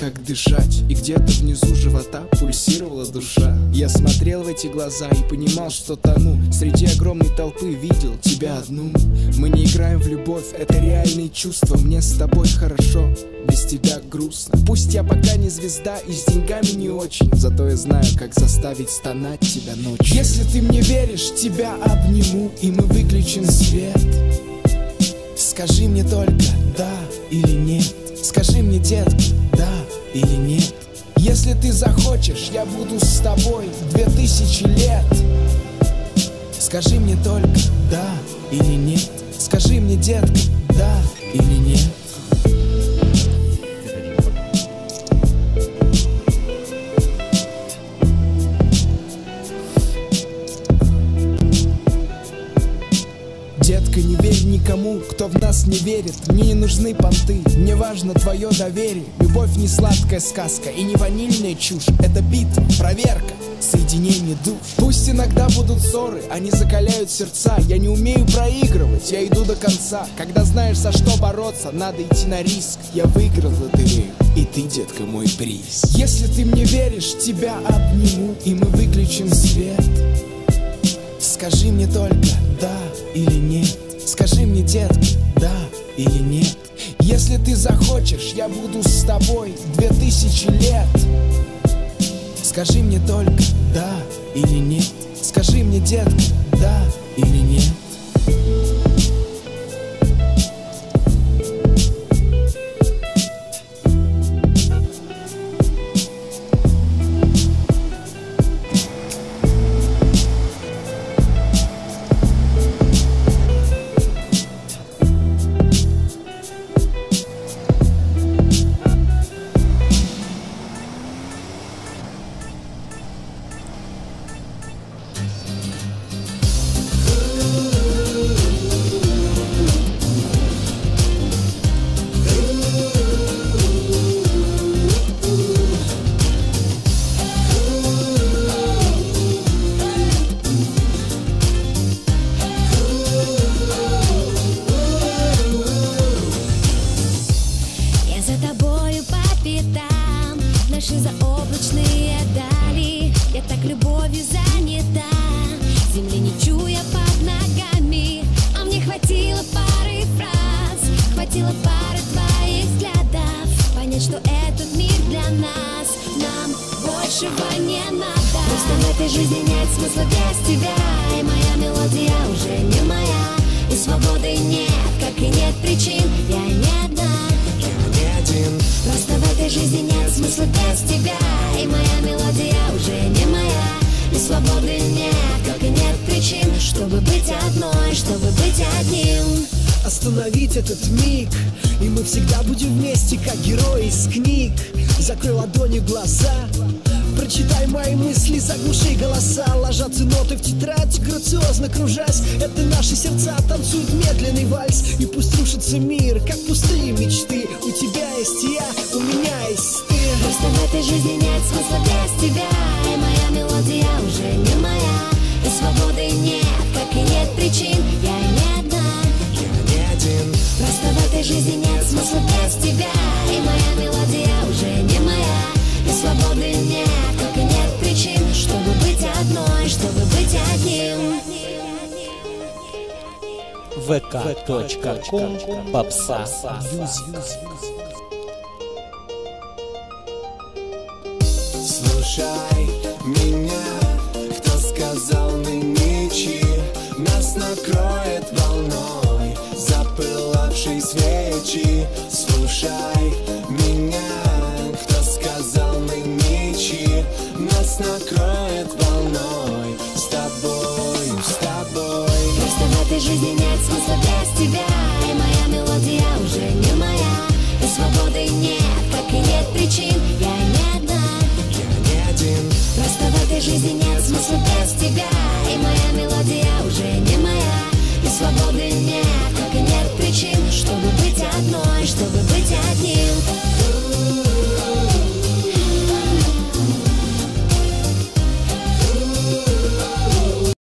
как дышать, и где-то внизу живота пульсировала душа. Я смотрел в эти глаза и понимал, что тону. Среди огромной толпы видел тебя одну. Мы не играем в любовь, это реальные чувства. Мне с тобой хорошо, без тебя грустно. Пусть я пока не звезда и с деньгами не очень, зато я знаю, как заставить стонать тебя ночью. Если ты мне веришь, тебя обниму, и мы выключим свет. Скажи мне только да или нет. Скажи мне, детка, да или нет. Если ты захочешь, я буду с тобой 2000 лет. Скажи мне только да или нет. Скажи мне, детка, да или нет. Детка, не верь никому, кто в нас не верит. Мне не нужны понты, мне важно твое доверие. Любовь не сладкая сказка и не ванильная чушь. Это битва, проверка, соединение душ. Пусть иногда будут ссоры, они закаляют сердца. Я не умею проигрывать, я иду до конца. Когда знаешь, за что бороться, надо идти на риск. Я выиграл лотерею, и ты, детка, мой приз. Если ты мне веришь, тебя обниму, и мы выключим свет. Скажи мне только да или нет. Скажи мне, детка, да или нет. Если ты захочешь, я буду с тобой 2000 лет. Скажи мне только да или нет. Скажи мне, детка, да или нет. Наши заоблачные дали, я так любовью занята, земли не чуя под ногами, а мне хватило пары фраз, хватило пары твоих взглядов, понять, что этот мир для нас, нам большего не надо. Просто в этой жизни нет смысла без тебя, и моя мелодия уже не моя, и свободы нет, как и нет причин, я не одна. Просто в этой жизни нет смысла без тебя, и моя мелодия уже не моя, и свободы нет, как и нет причин, чтобы быть одной, чтобы быть одним. Остановить этот миг, и мы всегда будем вместе, как герои из книг. Закрой ладонью глаза, прочитай мои мысли, заглуши голоса. Ложатся ноты в тетрадь, грациозно кружась. Это наши сердца танцуют медленный вальс. И пусть рушится мир, как пустые мечты. У тебя есть я, у меня есть ты. Просто в этой жизни нет смысла без тебя, и моя мелодия уже не моя, и свободы нет, как и нет причин, я не одна. Просто в этой жизни нет смысла без тебя, и моя мелодия уже не моя, и свободы нет, как и нет причин, чтобы быть одной, чтобы быть одним. vk.com Попса Music. Слушай меня, кто сказал мы ничьи, нас накроет волной запылавшей свечи. Слушай меня, кто сказал мы ничьи, нас накроет волной с тобой, с тобой. Просто в этой жизни